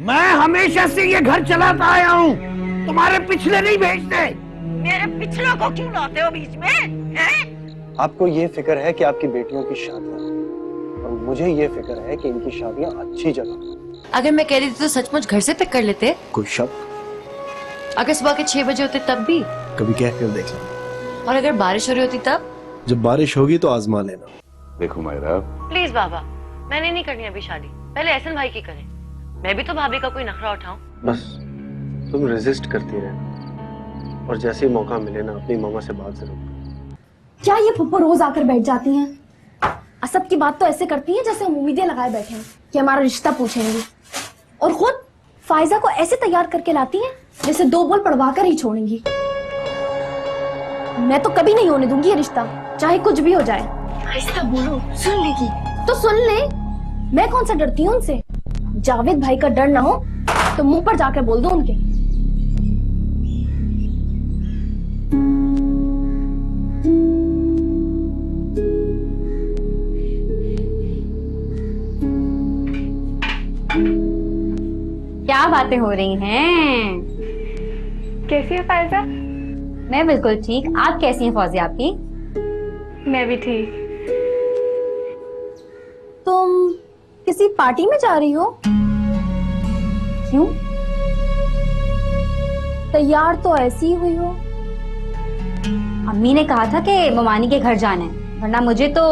मैं हमेशा से ये घर चलाता आया हूँ, तुम्हारे पिछले नहीं भेजते। मेरे पिछलों को क्यों लाते हो बीच में हैं? आपको ये फिक्र है कि आपकी बेटियों की शादियां, और मुझे ये फिक्र है कि इनकी शादियां अच्छी जगह। अगर मैं कह रही थी तो सचमुच घर से पिक कर लेते। कोई शक? अगर सुबह के 6 बजे होते तब भी? कभी कह कर देख लेना। और अगर बारिश हो रही होती तब? जब बारिश होगी तो आजमा लेना। देखो मायरा, प्लीज बाबा, मैंने नहीं करनी अभी शादी, पहले एहसन भाई की करें। मैं भी तो भाभी का कोई नखरा उठाऊं। बस तुम रेजिस्ट करती रहे, और जैसे ही मौका मिले ना अपनी मामा से बात जरूर करो। क्या ये फुप्पो रोज आकर बैठ जाती हैं? असद की बात तो ऐसे करती हैं जैसे हम उम्मीदें लगाए बैठे हैं कि हमारा रिश्ता पूछेंगी, और खुद फायजा को ऐसे तैयार करके लाती हैं जैसे 2 बोल पढ़वा कर ही छोड़ेंगी। मैं तो कभी नहीं होने दूंगी ये रिश्ता, चाहे कुछ भी हो जाए। ऐसा बोलो, सुन लेगी तो सुन ले। मैं कौन सा डरती हूँ उनसे? जावेद भाई का डर ना हो तो मुंह पर जाकर बोल दो उनके। क्या बातें हो रही हैं? कैसी है फायजा? मैं बिल्कुल ठीक। आप कैसी हैं फौजिया आपकी? मैं भी ठीक। तुम किसी पार्टी में जा रही हो? क्यों? तैयार तो ऐसी ही हुई हो। अम्मी ने कहा था कि ममानी के घर जाना है, वरना मुझे तो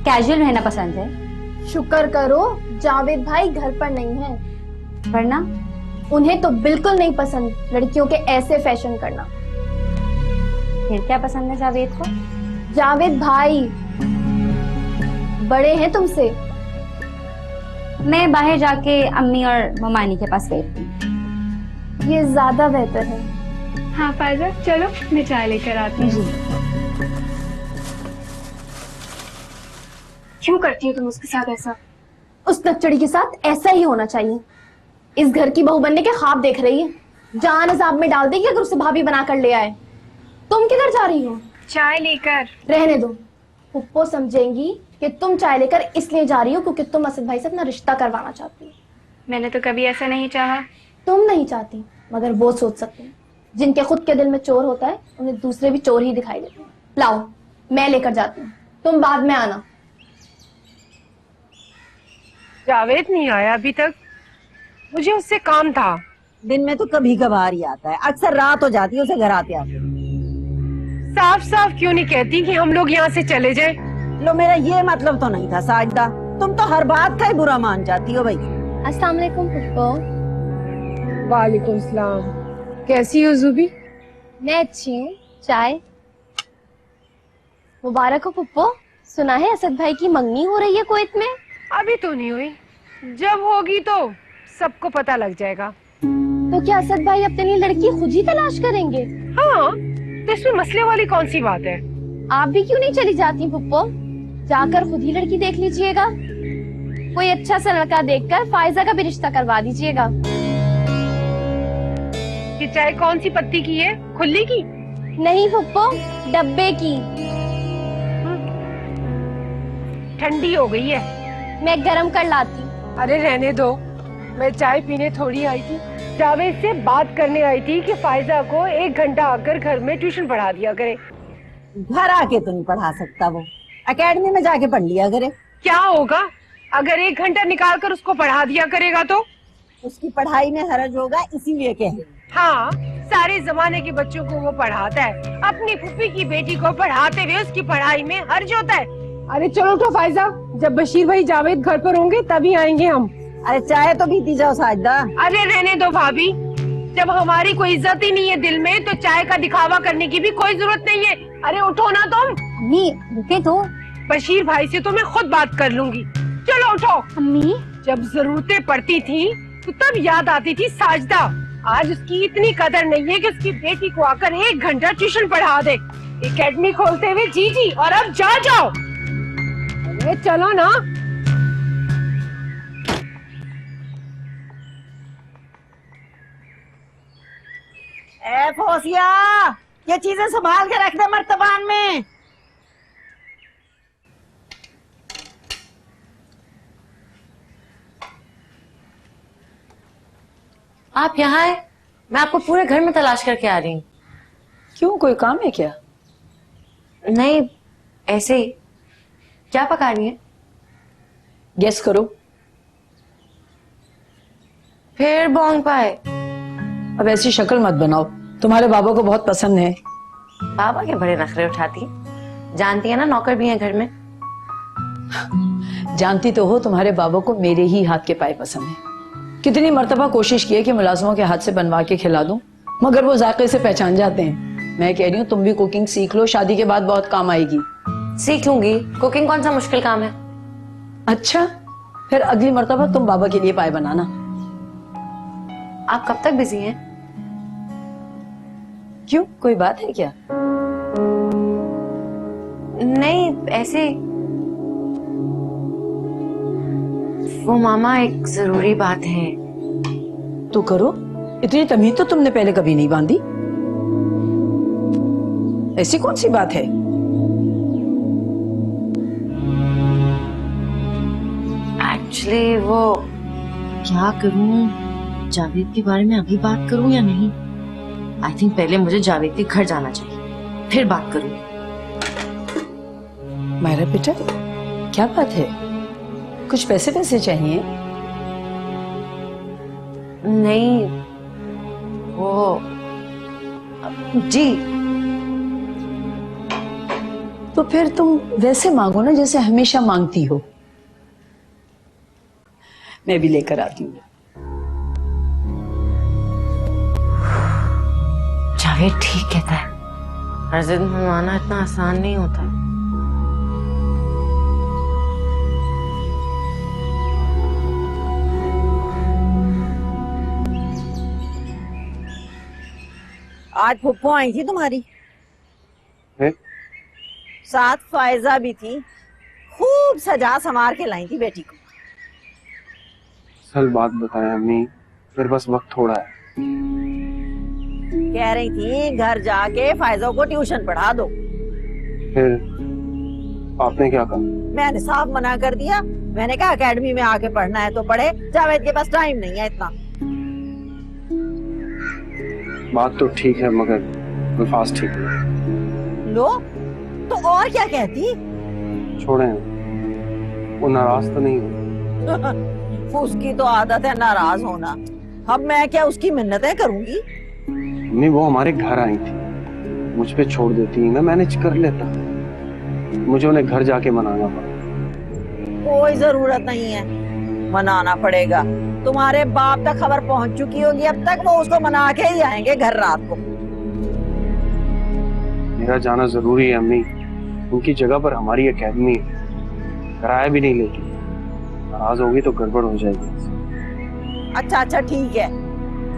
कैजुअल रहना पसंद है। शुक्र करो जावेद भाई घर पर नहीं है, वरना उन्हें तो बिल्कुल नहीं पसंद लड़कियों के ऐसे फैशन करना। फिर क्या पसंद है जावेद को? जावेद भाई बड़े हैं तुमसे। मैं बाहर जाके अम्मी और ममानी के पास बैठती हूँ। ये ज्यादा बेहतर है। हाँ फायजा, चलो मैं चाय लेकर आती हूँ। क्यों करती हो तुम उसके साथ ऐसा? उस नकचड़ी के साथ ऐसा ही होना चाहिए। इस घर की बहू बनने के ख्वाब देख रही है, जान अजाब में डाल देगी अगर उसे भाभी बनाकर ले आए। तुम किधर जा रही हो? चाय लेकर। रहने दो, पुप्पो समझेंगी कि तुम चाय लेकर इसलिए जा रही हो क्योंकि तुम असद भाई से अपना रिश्ता करवाना चाहती हो। मैंने तो कभी ऐसा नहीं चाहा। तुम नहीं चाहती, मगर वो सोच सकते हैं। जिनके खुद के दिल में चोर होता है उन्हें दूसरे भी चोर ही दिखाई देते हैं। लाओ मैं लेकर जाती हूँ, तुम बाद में आना। जावेद नहीं आया अभी तक, मुझे उससे काम था। दिन में तो कभी कभार ही आता है, अक्सर रात हो जाती है उसे घर आते आते। साफ साफ क्यों नहीं कहती कि हम लोग यहाँ से चले जाएं? लो मेरा ये मतलब तो नहीं था साजदा, तुम तो हर बात का ही बुरा मान जाती हो भाई। अस्सलाम वालेकुम पुप्पो। वालेकुम सलाम। कैसी हो जुबी? मैं अच्छी हूँ। चाय? मुबारक हो पुप्पो, सुना है असद भाई की मंगनी हो रही है कुवैत में। अभी तो नहीं हुई, जब होगी तो सबको पता लग जाएगा। तो क्या असद भाई अपने लिए लड़की खुद ही तलाश करेंगे? हाँ, तो इसमें मसले वाली कौन सी बात है? आप भी क्यों नहीं चली जाती पुप्पो? जाकर खुद ही लड़की देख लीजिएगा। कोई अच्छा सा लड़का देखकर फायजा का भी रिश्ता करवा दीजिएगा। ये चाय कौन सी पत्ती की है? खुली की? नहीं पुप्पो, डब्बे की। ठंडी हो गई है। मैं गरम कर लाती। अरे रहने दो, मैं चाय पीने थोड़ी आई थी, जावेद से बात करने आई थी कि फायजा को 1 घंटा आकर घर में ट्यूशन पढ़ा दिया करे। घर आके तो नहीं पढ़ा सकता, वो एकेडमी में जाके पढ़ लिया करे। क्या होगा अगर 1 घंटा निकाल कर उसको पढ़ा दिया करेगा तो? उसकी पढ़ाई में हर्ज होगा, इसीलिए कह रही। हाँ, सारे जमाने के बच्चों को वो पढ़ाता है, अपनी फूफी की बेटी को पढ़ाते हुए उसकी पढ़ाई में हर्ज होता है। अरे चलो तो फायजा, जब बशीर भाई जावेद घर पर होंगे तभी आएंगे हम। अरे चाय तो पीती जाओ साजदा। अरे रहने दो भाभी, जब हमारी कोई इज्जत ही नहीं है दिल में तो चाय का दिखावा करने की भी कोई जरूरत नहीं है। अरे उठो ना तुम। अम्मी रुके तो। बशीर भाई से तो मैं खुद बात कर लूंगी। चलो उठो। अम्मी जब जरूरतें पड़ती थी तो तब याद आती थी साजदा। आज उसकी इतनी कदर नहीं है कि उसकी बेटी को आकर 1 घंटा ट्यूशन पढ़ा दे। एकेडमी खोलते हुए जी जी, और अब जाओ। अरे चलो ना। ए फौसिया, ये चीजें संभाल के रख दे मर्तबान में। आप यहाँ है, मैं आपको पूरे घर में तलाश करके आ रही हूँ। क्यों, कोई काम है क्या? नहीं, ऐसे ही। क्या पका रही है? गेस करो। फिर बोंग पाए। अब ऐसी शक्ल मत बनाओ, तुम्हारे बाबा को बहुत पसंद है। बाबा के बड़े नखरे उठाती है, जानती है ना नौकर भी है घर में। जानती तो हो तुम्हारे बाबा को मेरे ही हाथ के पाए पसंद है। कितनी मर्तबा कोशिश की है कि मुलाजिमों के हाथ से बनवा के खिला दूं, मगर वो जायके से पहचान जाते हैं। मैं कह रही हूँ तुम भी कुकिंग सीख लो, शादी के बाद बहुत काम आएगी। सीख लूंगी, कुकिंग कौन सा मुश्किल काम है। अच्छा, फिर अगली मर्तबा तुम बाबा के लिए पाए बनाना। आप कब तक बिजी हैं? क्यों, कोई बात है क्या? नहीं, ऐसे। वो मामा, एक जरूरी बात है। तो करो, इतनी तमीज तो तुमने पहले कभी नहीं बांधी। ऐसी कौन सी बात है? एक्चुअली वो, क्या करूं, जावेद के बारे में अभी बात करूं या नहीं? आई थिंक पहले मुझे जावेद के घर जाना चाहिए, फिर बात करूं। मायरा बेटा, क्या बात है? कुछ पैसे चाहिए? नहीं, वो जी। तो फिर तुम वैसे मांगो ना जैसे हमेशा मांगती हो। मैं भी लेकर आती हूँ। जावेद ठीक कहता है, हर जिद मनवाना इतना आसान नहीं होता। आज फुप्पो आई थी तुम्हारी, है? साथ फायजा भी थी। खूब सजा संवार के लाई थी बेटी को। असल बात बताएं अम्मी, मेरे पास वक्त थोड़ा है। कह रही थी घर जाके फायजा को ट्यूशन पढ़ा दो। फिर आपने क्या कहा? मैंने साफ मना कर दिया। मैंने कहा एकेडमी में आके पढ़ना है तो पढ़े, जावेद के पास टाइम नहीं है इतना। बात तो ठीक है, मगर अल्फाज ठीक नहीं। लो, तो और क्या कहती? छोड़ें, वो नाराज तो नहीं हुई। उसकी तो आदत है नाराज होना। अब मैं क्या उसकी मिन्नतें करूंगी? अम्मी, वो हमारे घर आई थी, मुझ पे छोड़ देती, मैं मैनेज कर लेता। मुझे उन्हें घर जाके मनाना पड़ा। कोई जरूरत नहीं है मनाना पड़ेगा। तुम्हारे बाप तक खबर पहुंच चुकी होगी, अब तक वो उसको मना के ही आएंगे घर रात को। मेरा जाना जरूरी है अम्मी, उनकी जगह पर हमारी एकेडमी है, किराया भी नहीं लेती। नाराज होगी तो गड़बड़ हो जाएगी। अच्छा अच्छा ठीक है,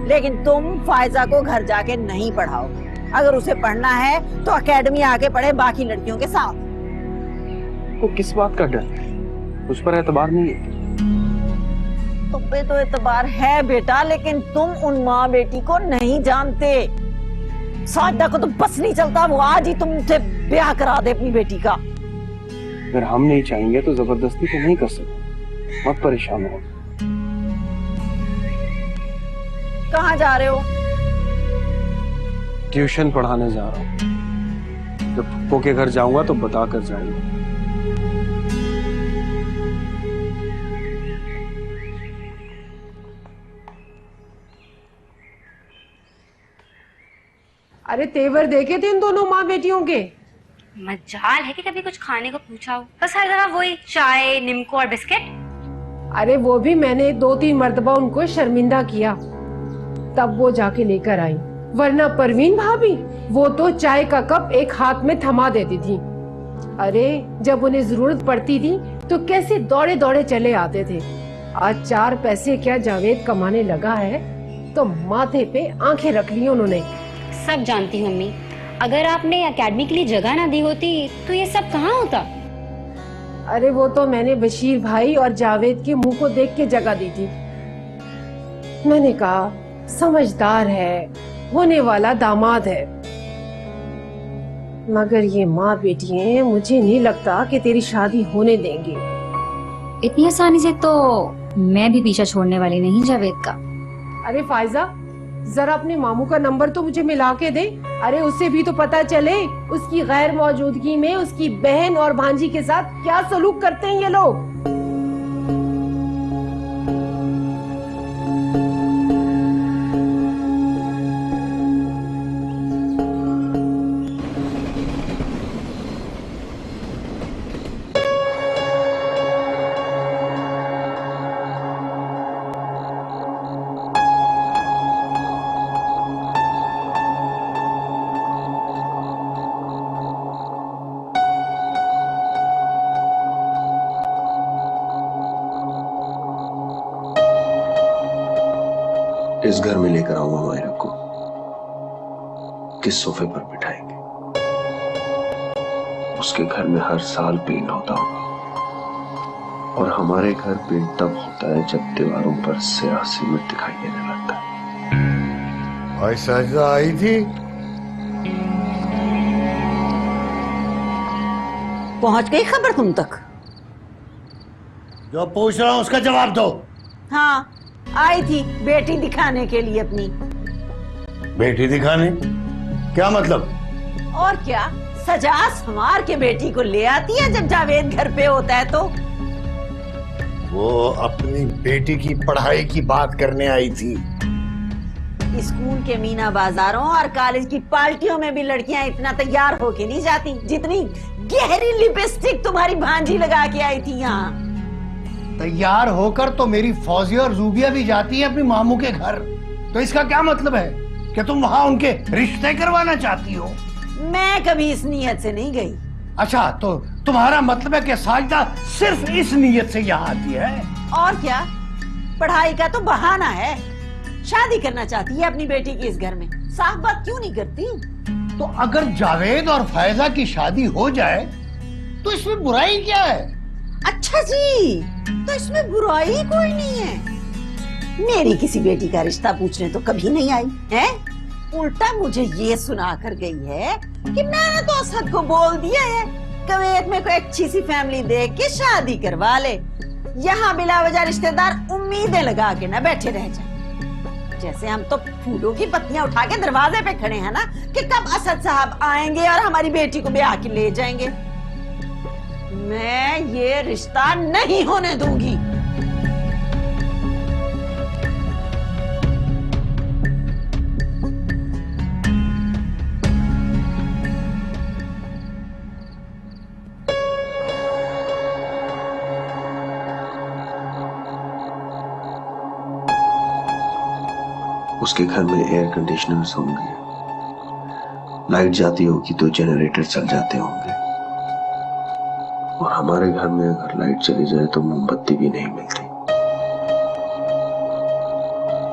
लेकिन तुम फायजा को घर जाके नहीं पढ़ाओ। अगर उसे पढ़ना है तो एकेडमी आके पढ़े बाकी लड़कियों के साथ। तो किस बात का डर? उस पर एतबार नहीं है। तुम पे तो एतबार है बेटा, लेकिन तुम उन माँ बेटी को नहीं जानते। साजदा को तो बस नहीं चलता, वो आज ही तुमसे ब्याह करा दे अपनी बेटी का। अगर हम नहीं चाहेंगे तो जबरदस्ती तो नहीं कर सकते। मत परेशान हो। कहाँ जा रहे हो? ट्यूशन पढ़ाने जा रहा हूँ। जब पप्पो के घर जाऊंगा तो बता कर जाऊंगा। अरे तेवर देखे थे इन दोनों माँ बेटियों के? मजाल है कि कभी कुछ खाने को पूछा हो, बस हर दफा वही चाय, निम्को और बिस्किट। अरे वो भी मैंने 2-3 मर्तबा उनको शर्मिंदा किया, तब वो जाके लेकर आई। वरना परवीन भाभी, वो तो चाय का कप एक हाथ में थमा देती थी। अरे जब उन्हें जरूरत पड़ती थी तो कैसे दौड़े दौड़े चले आते थे। आज 4 पैसे क्या जावेद कमाने लगा है तो माथे पे आंखें रख ली उन्होंने। सब जानती हूँ मम्मी, अगर आपने एकेडमी के लिए जगह ना दी होती तो ये सब कहाँ होता। अरे वो तो मैंने बशीर भाई और जावेद के मुंह को देख के जगह दी थी। मैंने कहा समझदार है, होने वाला दामाद है। मगर ये माँ बेटियां मुझे नहीं लगता कि तेरी शादी होने देंगे। इतनी आसानी से तो मैं भी पीछा छोड़ने वाली नहीं जावेद का। अरे फायजा, जरा अपने मामू का नंबर तो मुझे मिला के दे। अरे उससे भी तो पता चले उसकी गैर मौजूदगी में उसकी बहन और भांजी के साथ क्या सलूक करते हैं ये लोग। इस घर में लेकर आऊंगा मायरा को, किस सोफे पर बिठाएंगे? उसके घर में हर साल पेंट होता होगा और हमारे घर पेंट तब होता है जब दीवारों पर स्याह सीमेंट दिखाई देने लगता है। भाई साजिदा आई थी? पहुंच गई खबर तुम तक? जो पूछ रहा हूं उसका जवाब दो। हाँ, आई थी बेटी दिखाने के लिए अपनी। बेटी दिखाने? क्या मतलब? और क्या, सजा संवार के बेटी को ले आती है जब जावेद घर पे होता है तो। वो अपनी बेटी की पढ़ाई की बात करने आई थी। स्कूल के मीना बाजारों और कॉलेज की पार्टियों में भी लड़कियां इतना तैयार होके नहीं जाती जितनी गहरी लिपस्टिक तुम्हारी भांजी लगा के आई थी यहाँ। तैयार होकर तो मेरी फौजिया और जूबिया भी जाती है अपनी मामू के घर, तो इसका क्या मतलब है कि तुम वहाँ उनके रिश्ते करवाना चाहती हो? मैं कभी इस नीयत से नहीं गई। अच्छा, तो तुम्हारा मतलब है कि साजिदा सिर्फ इस नीयत से यहाँ आती है? और क्या, पढ़ाई का तो बहाना है। शादी करना चाहती है अपनी बेटी की इस घर में, साफ बात क्यों नहीं करती? तो अगर जावेद और फैजा की शादी हो जाए तो इसमें बुराई क्या है? अच्छा जी, तो इसमें बुराई कोई नहीं है। मेरी किसी बेटी का रिश्ता पूछने तो कभी नहीं आई है। उल्टा मुझे ये सुना कर गई है कि मैंने तो असद को बोल दिया है कुवैत में कोई अच्छी सी फैमिली देख के शादी करवा ले, यहाँ बिला वजह रिश्तेदार उम्मीदें लगा के ना बैठे रह जाए। जैसे हम तो फूलों की पत्तियां उठा के दरवाजे पे खड़े हैं ना कि कब असद साहब आएंगे और हमारी बेटी को ब्याह के ले जाएंगे। मैं ये रिश्ता नहीं होने दूंगी। उसके घर में एयर कंडीशनर्स होंगे, लाइट जाती होगी तो जनरेटर चल जाते होंगे, और हमारे घर में अगर लाइट चली जाए तो मोमबत्ती भी नहीं मिलती।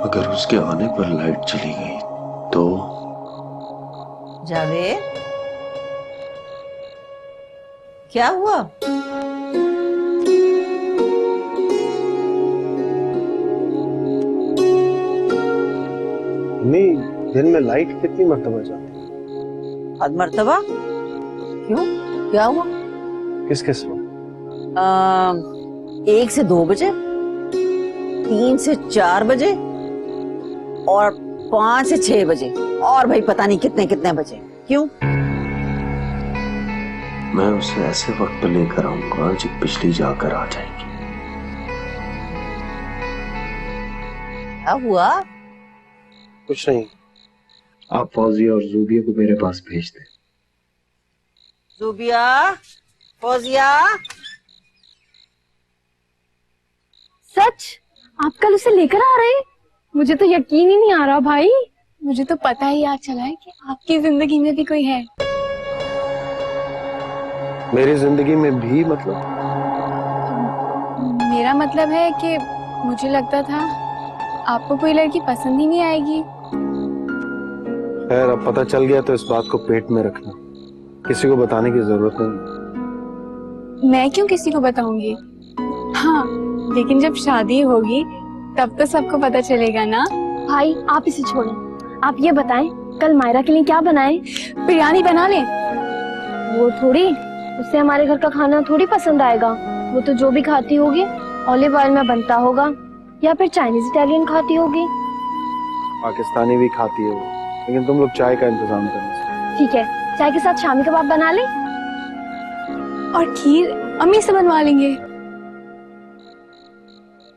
अगर उसके आने पर लाइट चली गई तो जावेद, क्या हुआ? नहीं, दिन में लाइट कितनी मर्तबा जाती है? हद मर्तबा? क्यों, क्या हुआ? किस किस वक्त? 1 से 2 बजे, 3 से 4 बजे और 5 से 6 बजे, और भाई पता नहीं कितने कितने बजे। क्यों? मैं उसे ऐसे वक्त पे लेकर आऊंगा जब बिजली जाकर आ जाएगी। क्या हुआ? कुछ नहीं। आप फौजिया और जूबिया को मेरे पास भेज दें। जुबिया, फौजिया। सच? आप कल उसे लेकर आ रहे? मुझे तो यकीन ही नहीं आ रहा भाई। मुझे तो पता ही आज चला है कि आपकी जिंदगी में भी कोई है। मेरी जिंदगी में भी मतलब? मेरा मतलब है कि मुझे लगता था आपको कोई लड़की पसंद ही नहीं आएगी। खैर, अब पता चल गया तो इस बात को पेट में रखना, किसी को बताने की जरूरत नहीं। मैं क्यों किसी को बताऊंगी? हाँ, लेकिन जब शादी होगी तब तो सबको पता चलेगा ना। भाई आप इसे छोड़ो, आप ये बताएं कल मायरा के लिए क्या बनाएं? बिरयानी बना ले। वो थोड़ी, उसे हमारे घर का खाना थोड़ी पसंद आएगा। वो तो जो भी खाती होगी ऑलिव ऑयल में बनता होगा या फिर चाइनीज इटालियन खाती होगी। पाकिस्तानी भी खाती है वो, लेकिन तुम लोग चाय का इंतजाम करो। ठीक है, चाय के साथ शामी कबाब बना लें। और खीर अम्मी से बनवा लेंगे।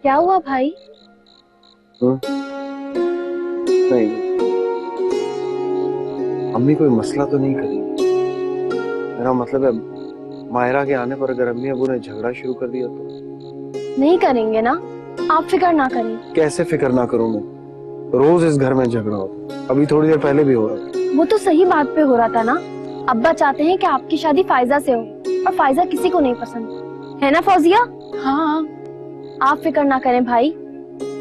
क्या हुआ भाई? नहीं, अम्मी कोई मसला तो नहीं करी। मेरा मतलब है मायरा के आने पर अगर अम्मी अबू ने झगड़ा शुरू कर दिया तो? नहीं करेंगे ना, आप फिक्र ना करें। कैसे फिक्र ना करूं मैं? रोज इस घर में झगड़ा हो, अभी थोड़ी देर पहले भी हो रहा। वो तो सही बात पे हो रहा था ना। अब्बा चाहते हैं कि आपकी शादी फायजा से हो, और फायजा किसी को नहीं पसंद है ना फौजिया? हाँ, आप फिक्र ना करें भाई,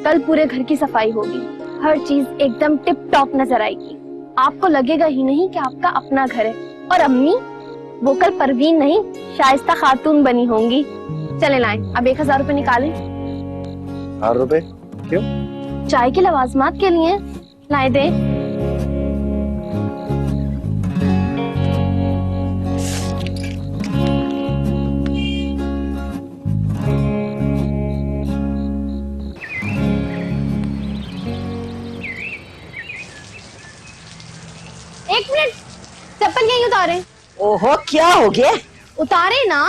कल पूरे घर की सफाई होगी, हर चीज एकदम टिप टॉप नजर आएगी। आपको लगेगा ही नहीं कि आपका अपना घर है। और अम्मी, वो कल परवीन नहीं शाइस्ता खातून बनी होंगी। चले लाएं, अब 1000 रुपए निकालें। 1000 रुपए क्यों? चाय के लवाजमात के लिए लाए दे। एक मिनट, चप्पल यहीं उतारे। ओहो, क्या हो गया? उतारे ना।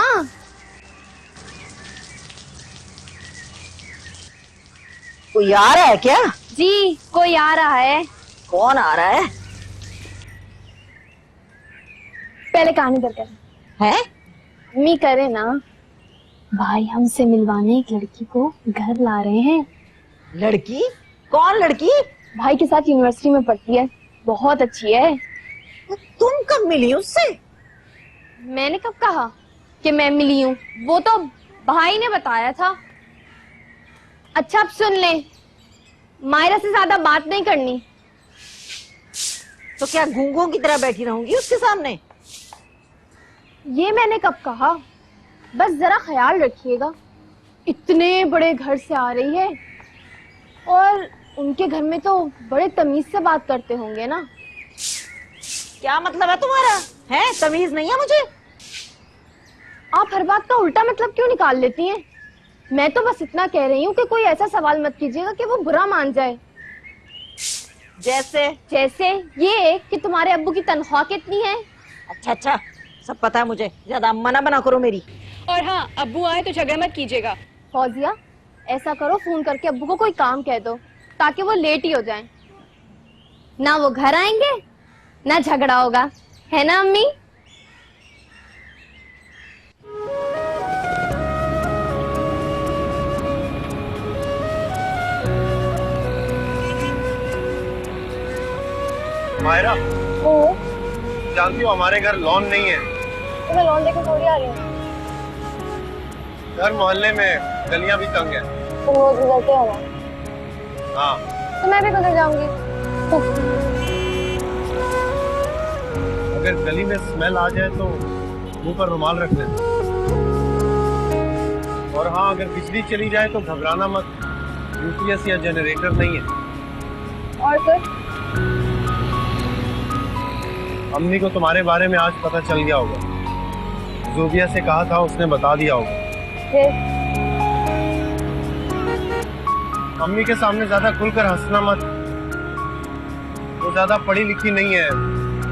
कोई आ रहा है क्या? जी, कोई आ रहा है। कौन आ रहा है? पहले कहानी इधर कर। हैं? अम्मी करे ना। भाई हमसे मिलवाने एक लड़की को घर ला रहे हैं। लड़की? कौन लड़की? भाई के साथ यूनिवर्सिटी में पढ़ती है, बहुत अच्छी है। तुम कब मिली उससे? मैंने कब कहा कि मैं मिली हूँ? वो तो भाई ने बताया था। अच्छा, अब सुन ले, मायरा से ज्यादा बात नहीं करनी। तो क्या गूंगों की तरह बैठी रहूंगी उसके सामने? ये मैंने कब कहा? बस जरा ख्याल रखिएगा, इतने बड़े घर से आ रही है, और उनके घर में तो बड़े तमीज से बात करते होंगे ना। क्या मतलब है तुम्हारा? है तमीज नहीं है मुझे? आप हर बात का उल्टा मतलब क्यों निकाल लेती हैं? मैं तो बस इतना कह रही हूँ कि कोई ऐसा सवाल मत कीजिएगा कि वो बुरा मान जाए। जैसे? जैसे ये कि तुम्हारे अब्बू की तनख्वाह कितनी है। अच्छा अच्छा, सब पता है मुझे, ज्यादा मना बना करो मेरी। और हाँ, अब्बू आए तो झगड़ा मत कीजिएगा। फौजिया, ऐसा करो, फोन करके अब्बू को कोई काम कह दो ताकि वो लेट ही हो जाएं। ना वो घर आएंगे ना झगड़ा होगा, है ना अम्मी? मायरा, ओ, जानती हो हमारे घर लॉन नहीं है। तो मैं लॉन लेकर थोड़ी आ रही हूँ। घर मोहल्ले में गलियां भी तंग है। तुम रोज गुजरते हो ना? हाँ, तो मैं भी गुजर जाऊंगी। अगर गली में स्मेल आ जाए तो मुंह पर रुमाल रख लेना। और हाँ, अगर बिजली चली जाए तो घबराना मत, यूपीएस या जनरेटर नहीं है। और फिर? अम्मी को तुम्हारे बारे में आज पता चल गया होगा। ज़ूबिया से कहा था, उसने बता दिया होगा। अम्मी के सामने ज्यादा खुलकर हंसना मत, वो ज्यादा पढ़ी लिखी नहीं है,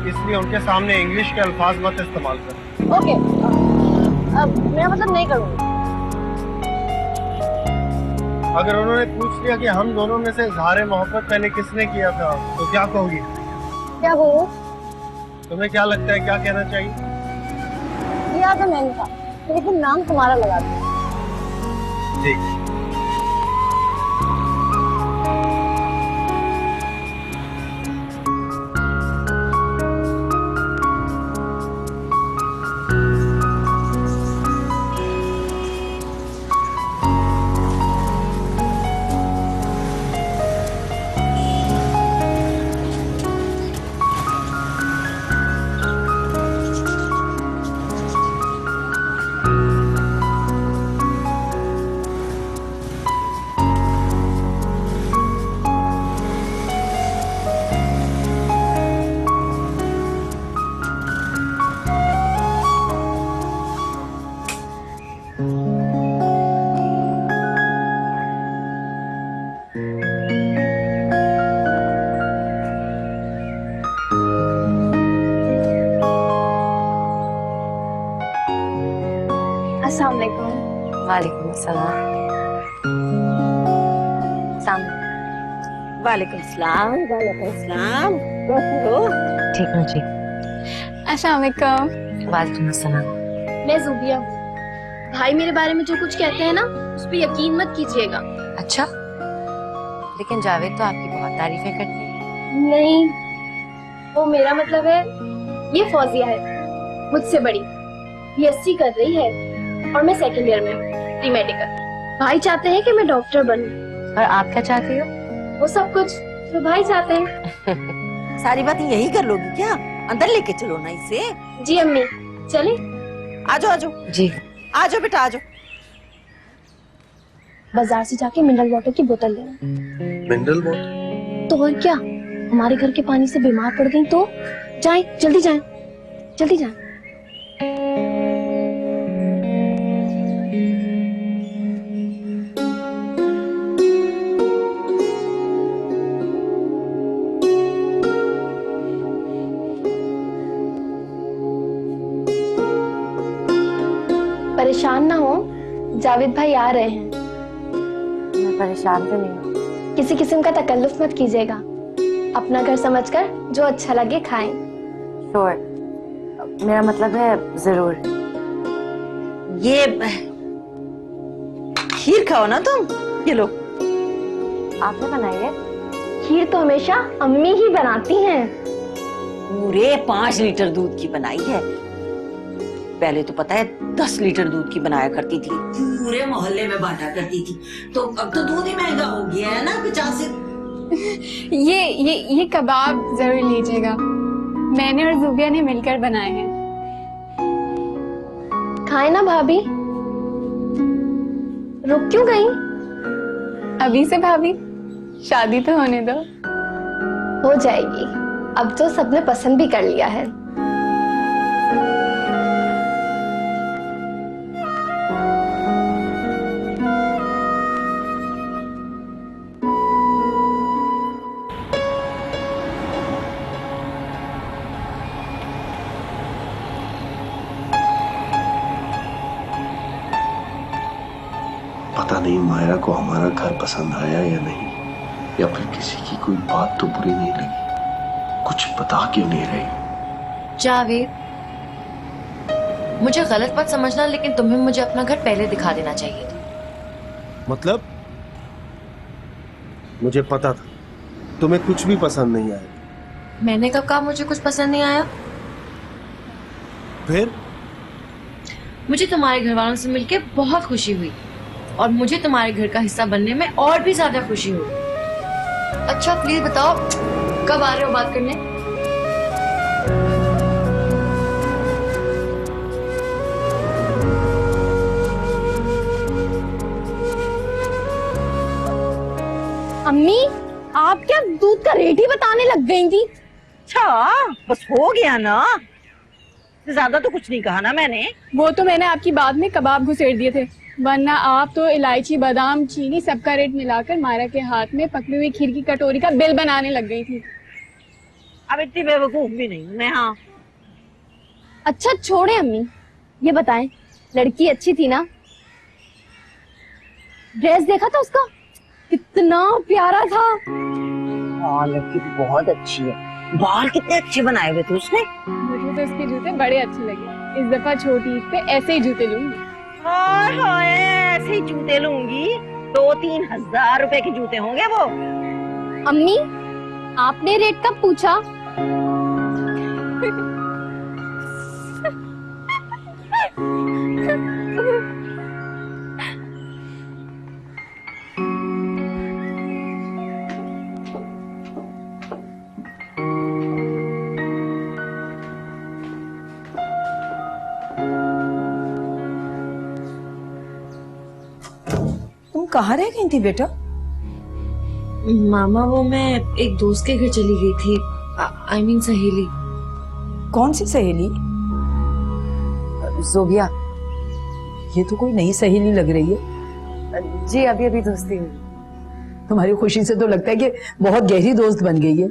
इसलिए उनके सामने इंग्लिश के अल्फाज मत इस्तेमाल कर। ओके, अब मैं मतलब नहीं करूँगी। अगर उन्होंने पूछ लिया कि हम दोनों में से इज़हार मोहब्बत पहले किसने किया था तो क्या कहोगी? क्या बोलूं? तुम्हें क्या लगता है, क्या कहना चाहिए? किया तो मैंने था, लेकिन नाम तुम्हारा लगा दिया। ठीक। वालेकुम सलाम। वालेकुम सलाम। वालेकुम सलाम। कैसे हो? ठीक हूँ जी। अस्सलाम वालेकुम। वालेकुम सलाम। मैं जूबिया। भाई मेरे बारे में जो कुछ कहते हैं ना, उस पर यकीन मत कीजिएगा। अच्छा, लेकिन जावेद तो आपकी बहुत तारीफें करते हैं। नहीं, वो मेरा मतलब है, ये फौजिया है मुझसे बड़ी, बीएससी कर रही है और मैं सेकंड ईयर में हूँ, प्री मेडिकल। भाई चाहते हैं कि मैं डॉक्टर बनूं। और आप क्या चाहती हो? वो सब कुछ जो भाई चाहते हैं। सारी बात यही कर लोगी क्या? अंदर लेके चलो ना इसे। जी अम्मी, चले। आजो आजो जी। आजो बेटा आजो। बाजार से जाके मिनरल वाटर की बोतल लेना। Mineral water? तो और क्या, हमारे घर के पानी से बीमार पड़ गई तो जाएं, जल्दी जाएं, जल्दी जाएं। परेशान ना हो, जावेद भाई आ रहे हैं। मैं परेशान तो नहीं हूँ। किसी किस्म का तकल्लुफ मत कीजिएगा, अपना घर समझकर जो अच्छा लगे खाएं। श्योर, मेरा मतलब है जरूर। ये खीर खाओ ना तुम, ये लो। आपने बनाई है? खीर तो हमेशा अम्मी ही बनाती हैं। पूरे 5 लीटर दूध की बनाई है। पहले तो पता है 10 लीटर दूध की बनाया करती थी, पूरे मोहल्ले में बांटा करती थी। तो अब तो दूध ही महंगा हो गया है ना 50 से। ये कबाब जरूर लीजिएगा, मैंने और जुबिया ने मिलकर बनाए हैं। खाए ना भाभी। रुक क्यों गई? अभी से भाभी, शादी तो होने दो। हो जाएगी, अब तो सबने पसंद भी कर लिया है। पता नहीं मायरा को हमारा घर पसंद आया या नहीं, या फिर किसी की कोई बात तो बुरी नहीं लगी। कुछ बता क्यों नहीं रही? जावेद, मुझे गलत मत समझना, लेकिन तुम्हें मुझे अपना घर पहले दिखा देना चाहिए था। मतलब? मुझे पता था तुम्हें कुछ भी पसंद नहीं आएगा। मैंने कब कहा मुझे कुछ पसंद नहीं आया? फिर? मुझे तुम्हारे घर वालों से मिलके बहुत खुशी हुई और मुझे तुम्हारे घर का हिस्सा बनने में और भी ज्यादा खुशी हुई। अच्छा प्लीज बताओ, कब आ रहे हो बात करने? अम्मी, आप क्या दूध का रेट ही बताने लग गई थी? अच्छा, बस हो गया ना, ज्यादा तो कुछ नहीं कहा ना मैंने। वो तो मैंने आपकी बात में कबाब घुसेड़ दिए थे, वरना आप तो इलायची, बादाम, चीनी सबका रेट मिलाकर मायरा के हाथ में पकड़ी हुई खीर की कटोरी का बिल बनाने लग गई थी। अब इतनी बेवकूफ भी नहीं हूं मैं। हाँ अच्छा छोड़े अम्मी, ये बताएं, लड़की अच्छी थी ना? ड्रेस देखा था उसका, कितना प्यारा था। हाँ, लड़की तो बहुत अच्छी है। बाल कितने अच्छे बनाए हुए थे उसने। मुझे तो उसके जूते बड़े अच्छे लगे। इस दफा छोटी ईद पे ऐसे ही जूते लूंगी। हाय, ऐसे ही जूते लूंगी? 2-3 हजार रुपए के जूते होंगे वो। अम्मी, आपने रेट कब पूछा? तुम कहाँ रह गई थी बेटा? मामा, वो मैं एक दोस्त के घर चली गई थी। आई मीन सहेली। कौन सी सहेली? जोबिया। ये तो कोई नई सहेली लग रही है। जी, अभी अभी दोस्ती हुई। तुम्हारी खुशी से तो लगता है कि बहुत गहरी दोस्त बन गई है।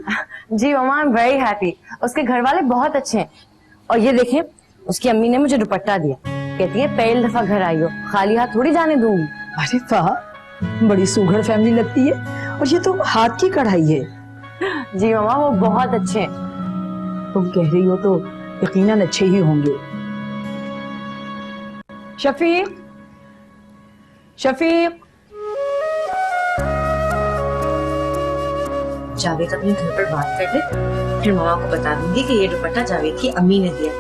जी मामा, आई एम वेरी हैप्पी। उसके घर वाले बहुत अच्छे हैं। और ये देखें, उसकी अम्मी ने मुझे दुपट्टा दिया। कहती है पहली दफा घर आई हो, खाली हाथ थोड़ी जाने दूंगी। अरे वाह, बड़ी सुघड़ फैमिली लगती है। और ये तो हाथ की कढ़ाई है। जी मामा, वो बहुत अच्छे हैं। तुम कह रही हो तो यकीनन अच्छे ही होंगे। शफीक, शफीक। जावेद अपने घर पर बात कर ले, फिर मामा को बता दूंगी कि ये दुपट्टा जावेद की अम्मी ने दिया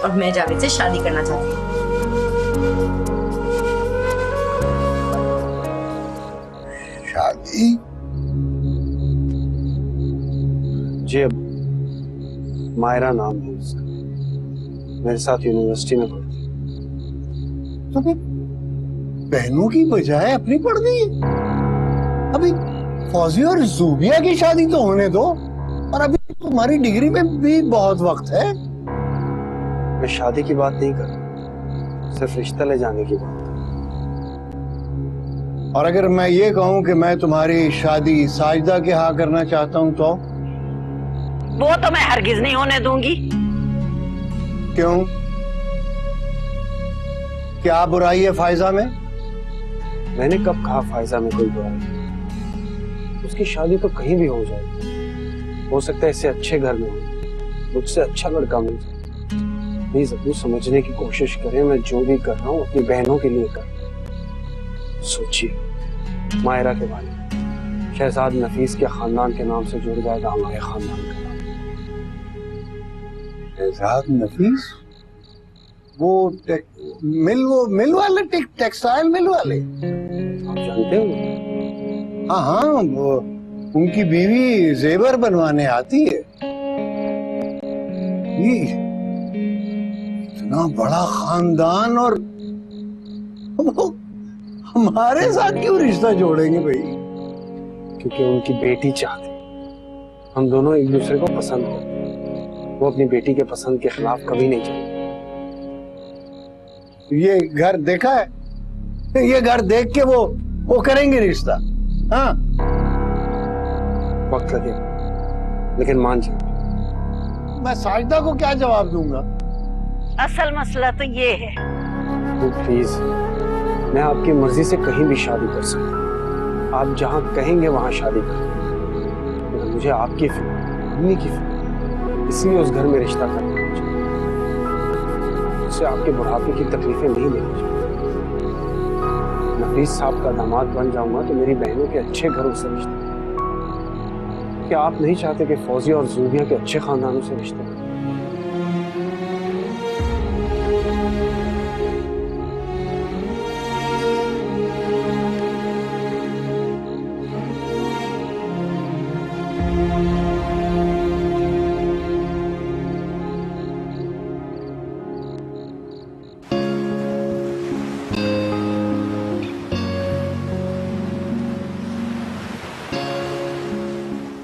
और मैं जावेद से शादी करना चाहती हूँ। शादी? जी अब मायरा नाम है उसका, मेरे साथ यूनिवर्सिटी में पढ़ती। तो बहनों की बजाय अपनी पढ़ दी है। अभी फौजी और जूबिया की शादी तो होने दो, और अभी तुम्हारी डिग्री में भी बहुत वक्त है। मैं शादी की बात नहीं कर रहा, सिर्फ रिश्ता ले जाने की बात। और अगर मैं ये कहूं कि मैं तुम्हारी शादी साजिदा के यहाँ करना चाहता हूं तो? वो तो मैं हरगिज नहीं होने दूंगी। क्यों? क्या बुराई है फायजा में? मैंने कब कहा फायजा में कोई बुराई? उसकी शादी तो कहीं भी हो जाए, हो सकता है इससे अच्छे घर में हो, मुझसे अच्छा लड़का मिल जाए। प्लीज अपनी समझने की कोशिश करें, मैं जो भी कर रहा हूँ अपनी बहनों के लिए कर रहा हूँ। सोचिए मायरा के बारे में, शहजाद नफीस के खानदान के नाम से जुड़ जाएगा हमारे खानदान का नाम। शहजाद नफीस? वो मिल वाले, टेक्सटाइल मिल वाले? आप जानते हो? हाँ हाँ, वो उनकी बीवी जेवर बनवाने आती है। ये इतना बड़ा खानदान, और वो हमारे साथ क्यों रिश्ता जोड़ेंगे भाई? क्योंकि उनकी बेटी चाहती, हम दोनों एक दूसरे को पसंद करते हैं। वो अपनी बेटी के पसंद के खिलाफ कभी नहीं जाएंगे। ये घर देखा है? ये घर देख के वो करेंगे रिश्ता। हाँ, वक्त लगेगा, लेकिन मान जाए। मैं साजिदा को क्या जवाब दूंगा? असल मसला तो ये है। तो प्लीज, मैं आपकी मर्जी से कहीं भी शादी कर सकता हूँ, आप जहाँ कहेंगे वहां शादी कर, मगर मुझे आपकी फिक्र, अम्मी की फिक्र, इसलिए उस घर में रिश्ता करना चाहिए। उससे आपके बुढ़ापे की तकलीफें नहीं लेनी चाहिए। नफीस साहब का दामाद बन जाऊंगा तो मेरी बहनों के अच्छे घरों से रिश्ता। क्या आप नहीं चाहते कि फौजी और जूबिया के अच्छे खानदानों से रिश्ते?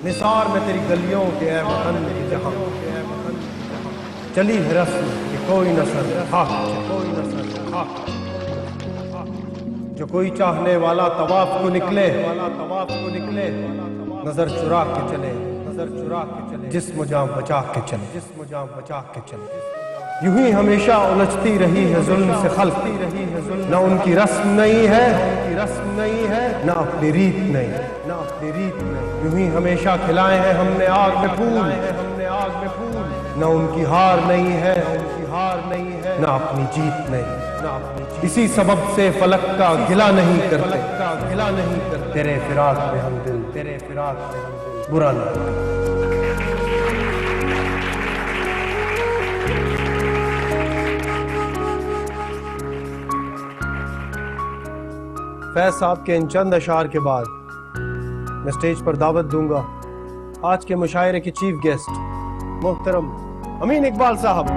निसार में तेरी गलियों के ऐ वतन की जहां चली है रस्म कि कोई नसर खाक, कोई नसर खाक। जो कोई चाहने वाला तवाफ को निकले, नजर चुरा के चले, नजर चुरा के चले, जिस्म जान बचा के चले, जिस्म जान बचा के चले। यूं ही हमेशा उलझती रही है जुल्म से खल्क, न उनकी रस्म नहीं है, न अपनी रीत नहीं, न अपनी रीत नहीं। यूं ही हमेशा खिलाए हैं हमने आग में फूल, न उनकी हार नहीं है, न अपनी जीत नहीं। इसी सबब से फलक का गिला नहीं करते, तेरे फिराक में हम दिल, बुरा नहीं। फैज साहब के इन चंद अशार के बाद मैं स्टेज पर दावत दूंगा आज के मुशायरे के चीफ गेस्ट मोहतरम अमीन इकबाल साहब।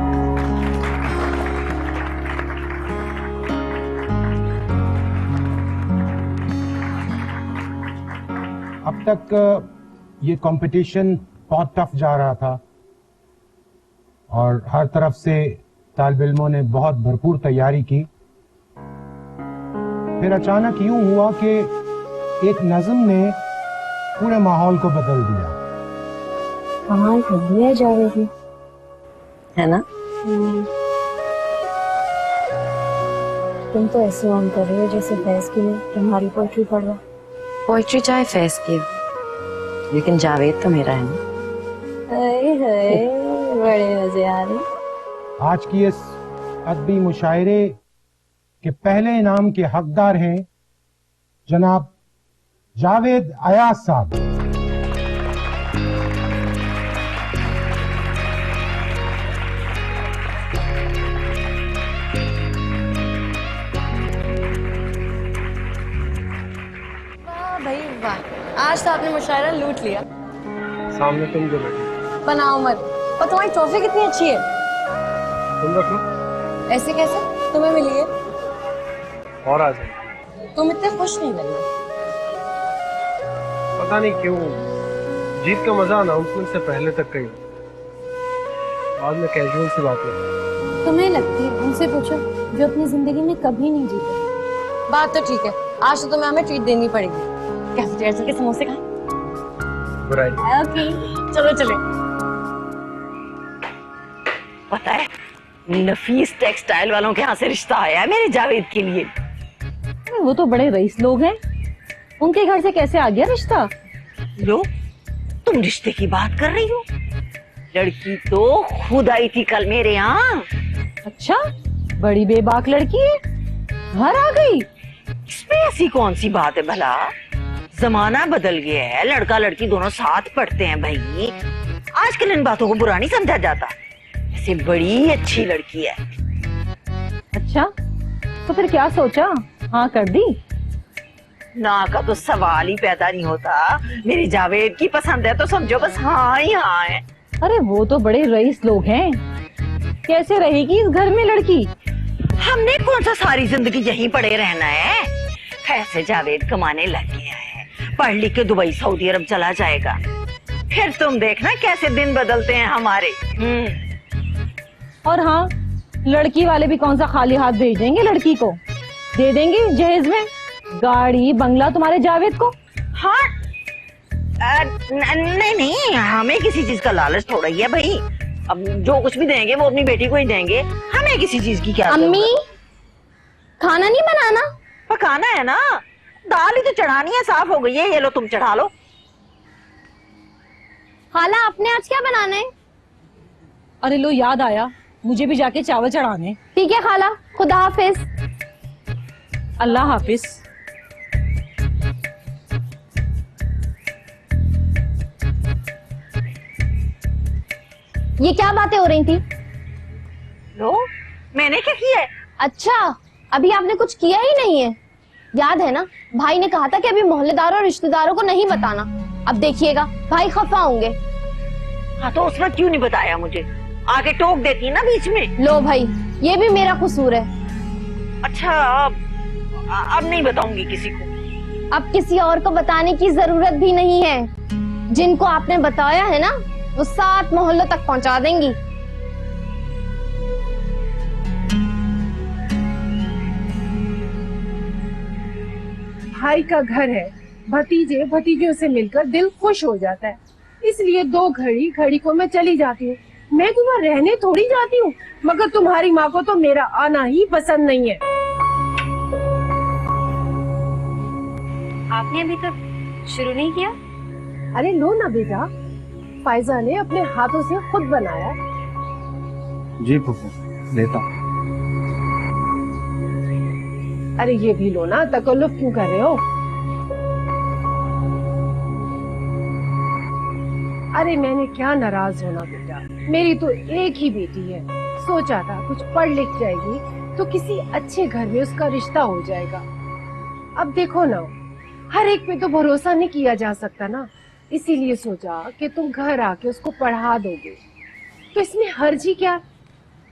अब तक ये कंपटीशन बहुत टफ जा रहा था और हर तरफ से तालिब इल्मों ने बहुत भरपूर तैयारी की। फिर अचानक यूं हुआ कि एक नज़्म ने पूरे माहौल को बदल दिया। कमाल कर दिया जावेद ने, है ना? तुम तो ऐसे ऑन कर रही हो जैसे भैंस की नहीं तुम्हारी पोइट्री पढ़ रहा। पोइट्री चाहे फैस की, लेकिन जावेद तो मेरा है ना। बड़े मजे आ रहे। आज की इस अदबी मुशायरे के पहले इनाम के हकदार हैं जनाब जावेद अयाज साहब। वाह भाई वाह, आज तो आपने मुशायरा लूट लिया। सामने तुम जो बैठे, बनाओ मत। और तुम्हारी ट्रॉफी कितनी अच्छी है। तुम रख लो। ऐसे कैसे? तुम्हें मिली है। और आ जाए। तुम इतने खुश नहीं लग रहे। पता नहीं क्यों जीत का मजा अनाउंसमेंट से पहले तक कहीं, बाद में कैजुअल सी बात है। तुम्हें लगती है? उनसे पूछो जो अपनी जिंदगी में कभी नहीं जीते। बात तो ठीक है, आज तो तुम्हें हमें ट्रीट देनी पड़ेगी। कैफेटेरिया के समोसे खाएं? बुराई। ओके, चलो चले। पता है नफीस टेक्सटाइल वालों के यहाँ से रिश्ता आया है मेरे जावेद के लिए। वो तो बड़े रईस लोग हैं, उनके घर से कैसे आ गया रिश्ता? लो, तुम रिश्ते की बात कर रही हो? लड़की तो खुद आई थी कल मेरे यहाँ। अच्छा, बड़ी बेबाक लड़की है, घर आ गई। इसमें ऐसी कौन सी बात है भला? जमाना बदल गया है, लड़का लड़की दोनों साथ पढ़ते हैं भाई। आजकल इन बातों को बुरा नहीं समझा जाता। ऐसे बड़ी अच्छी लड़की है। अच्छा, तो फिर क्या सोचा? हाँ कर दी? ना का तो सवाल ही पैदा नहीं होता। मेरी जावेद की पसंद है तो समझो बस हाँ ही हाँ है। अरे वो तो बड़े रईस लोग हैं, कैसे रहेगी इस घर में लड़की? हमने कौन सा सारी जिंदगी यहीं पड़े रहना है? कैसे जावेद कमाने लग गया है, पढ़ लिख के दुबई सऊदी अरब चला जाएगा। फिर तुम देखना कैसे दिन बदलते हैं हमारे। और हाँ, लड़की वाले भी कौन सा खाली हाथ भेज देंगे लड़की को? दे देंगे जहेज में गाड़ी बंगला तुम्हारे जावेद को। हाँ, नहीं नहीं, हमें किसी चीज का लालच थोड़ा ही है भाई। अब जो कुछ भी देंगे वो अपनी बेटी को ही देंगे, हमें किसी चीज की क्या अम्मी, जरूरत? खाना नहीं बनाना? पकाना है ना, दाल ही तो चढ़ानी है, साफ हो गई है। ये लो तुम चढ़ा लो। खाला आपने आज क्या बनाना है? अरे लो, याद आया, मुझे भी जाके चावल चढ़ाने। ठीक है खाला, खुदा हाफिज। अल्लाह हाफिज। ये क्या बातें हो रही थी? लो, मैंने क्या किया है? अच्छा, अभी आपने कुछ किया ही नहीं है। याद है ना, भाई ने कहा था कि अभी मोहल्लेदारों और रिश्तेदारों को नहीं बताना। अब देखिएगा भाई खफा होंगे। हाँ तो उस वक्त क्यों नहीं बताया मुझे? आगे टोक देती ना बीच में। लो भाई, ये भी मेरा कसूर है। अच्छा, अब नहीं बताऊंगी किसी को। अब किसी और को बताने की जरूरत भी नहीं है। जिनको आपने बताया है ना, वो 7 मोहल्लों तक पहुंचा देंगी। भाई का घर है, भतीजे भतीजों से मिलकर दिल खुश हो जाता है, इसलिए 2 घड़ी घड़ी को मैं चली जाती हूँ। मैं तो वहाँ रहने थोड़ी जाती हूँ, मगर तुम्हारी माँ को तो मेरा आना ही पसंद नहीं है। आपने अभी तक शुरू नहीं किया? अरे लो ना बेटा, फायजा ने अपने हाथों से खुद बनाया। जी फूफू, लेता। अरे ये भी लो ना, तकल्लुफ क्यों कर रहे हो? अरे मैंने क्या नाराज होना बेटा, मेरी तो एक ही बेटी है। सोचा था कुछ पढ़ लिख जाएगी तो किसी अच्छे घर में उसका रिश्ता हो जाएगा। अब देखो ना, हर एक पे तो भरोसा नहीं किया जा सकता ना, इसीलिए सोचा कि तुम घर आके उसको पढ़ा दोगे तो इसमें हर्जी क्या।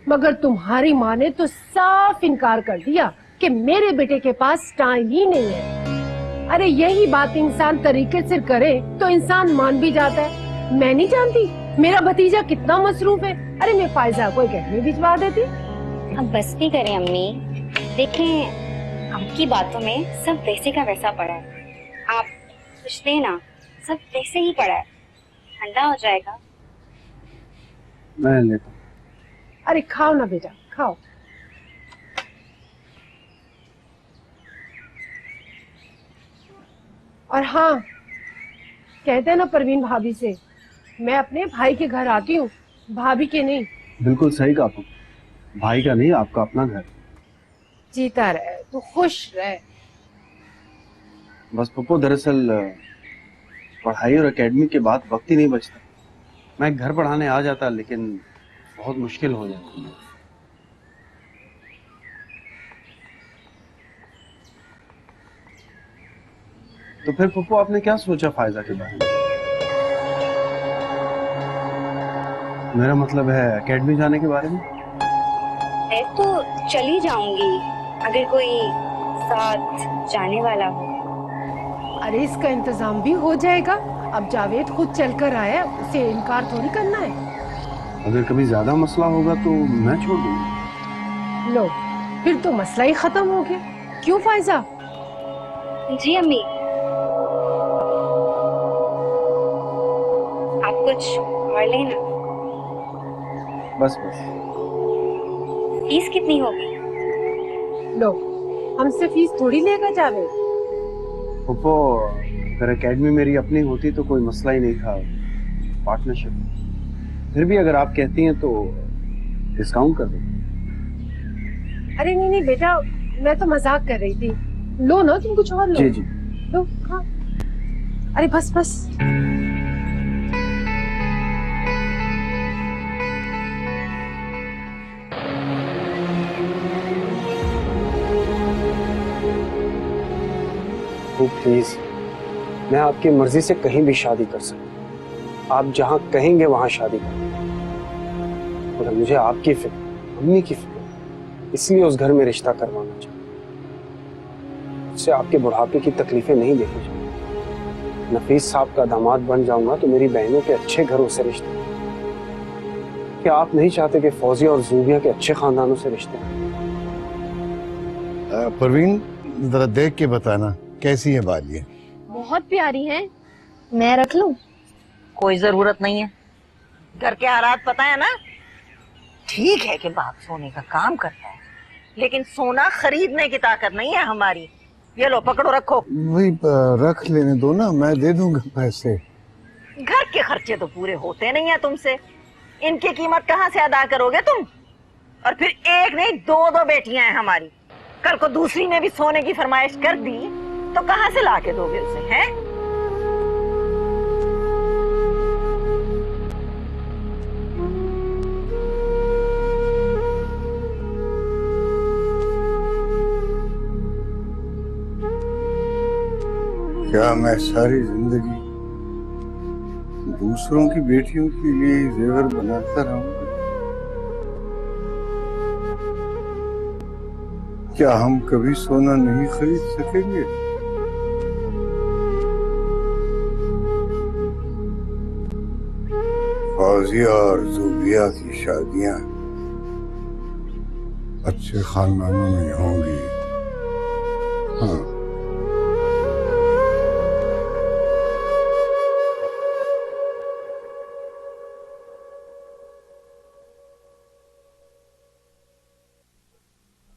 मगर तुम्हारी माँ ने तो साफ इनकार कर दिया कि मेरे बेटे के पास टाइम ही नहीं है। अरे यही बात इंसान तरीके से करे तो इंसान मान भी जाता है। मैं नहीं जानती मेरा भतीजा कितना मसरूफ है। अरे मैं फायजा को अकेडमी भिजवा देती। अब बस भी करें अम्मी, देखें आपकी बातों में सब वैसे का वैसा पड़ा है। आप कुछ देना, सब वैसे ही पड़ा है, ठंडा हो जाएगा। मैं लेता। अरे खाओ ना बेटा, खाओ। और हाँ, कहते हैं ना परवीन भाभी से, मैं अपने भाई के घर आती हूँ, भाभी के नहीं। बिल्कुल सही कहा पप्पू, भाई का नहीं आपका अपना घर। जीता रहे तो खुश रहे। बस पप्पू दरअसल पढ़ाई और एकेडमी के बाद वक्त ही नहीं बचता। मैं घर पढ़ाने आ जाता लेकिन बहुत मुश्किल हो जाती। तो फिर पप्पू आपने क्या सोचा फायजा के बारे में? मेरा मतलब है एकेडमी जाने के बारे में। मैं तो चली जाऊंगी अगर कोई साथ जाने वाला हो। अरे इसका इंतजाम भी हो जाएगा। अब जावेद खुद चलकर आया, उसे इनकार थोड़ी करना है। अगर कभी ज्यादा मसला होगा तो मैं छोड़ दूंगा। लो, फिर तो मसला ही खत्म हो गया। क्यों फायजा? जी अम्मी। आप कुछ और लेना। बस बस। फीस कितनी होगी? लो, हमसे फीस थोड़ी लेगा जावेद। पप्पू अगर एकेडमी मेरी अपनी होती तो कोई मसला ही नहीं था, पार्टनरशिप। फिर भी अगर आप कहती हैं तो डिस्काउंट कर दो। अरे नहीं नहीं बेटा, मैं तो मजाक कर रही थी। लो ना, तुम कुछ और लो। जी जी। लो, हाँ। अरे बस बस। प्लीज, मैं आपकी मर्जी से कहीं भी शादी कर सकता। आप जहां कहेंगे वहां शादी कर। मगर मुझे आपकी फिक्र, अम्मी की फिक्र, इसलिए उस घर में रिश्ता करवाना चाहिए। उससे आपके बुढ़ापे की तकलीफें नहीं देखी जाए। नफीस साहब का दामाद बन जाऊंगा तो मेरी बहनों के अच्छे घरों से रिश्ते। क्या आप नहीं चाहते कि फौजिया और जूबिया के अच्छे खानदानों से रिश्ते? परवीन, जरा देख के बताना कैसी है बालियां? बहुत प्यारी हैं। मैं रख लूं? कोई जरूरत नहीं है, घर के हालात पता है ना। ठीक है कि बाप सोने का काम करता है, लेकिन सोना खरीदने की ताकत नहीं है हमारी। ये लो पकड़ो, रखो। वही रख लेने दो ना, मैं दे दूंगा पैसे। घर के खर्चे तो पूरे होते नहीं है तुमसे, इनकी कीमत कहाँ से अदा करोगे तुम? और फिर एक नहीं दो दो बेटियां हैं हमारी। कल को दूसरी ने भी सोने की फरमाइश कर दी तो कहाँ से लाके दोगे उसे, हैं? क्या मैं सारी जिंदगी दूसरों की बेटियों के लिए ही जेवर बनाता रहूंगा? क्या हम कभी सोना नहीं खरीद सकेंगे? फौजिया और जूबिया की शादियां अच्छे खानदानों में होंगी। हाँ।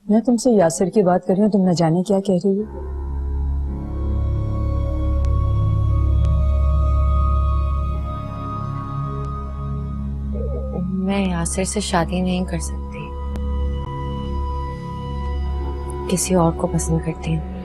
मैं तुमसे यासिर की बात कर रही हूँ, तुम न जाने क्या कह रही हो। मैं यासिर से शादी नहीं कर सकती, किसी और को पसंद करती हूँ।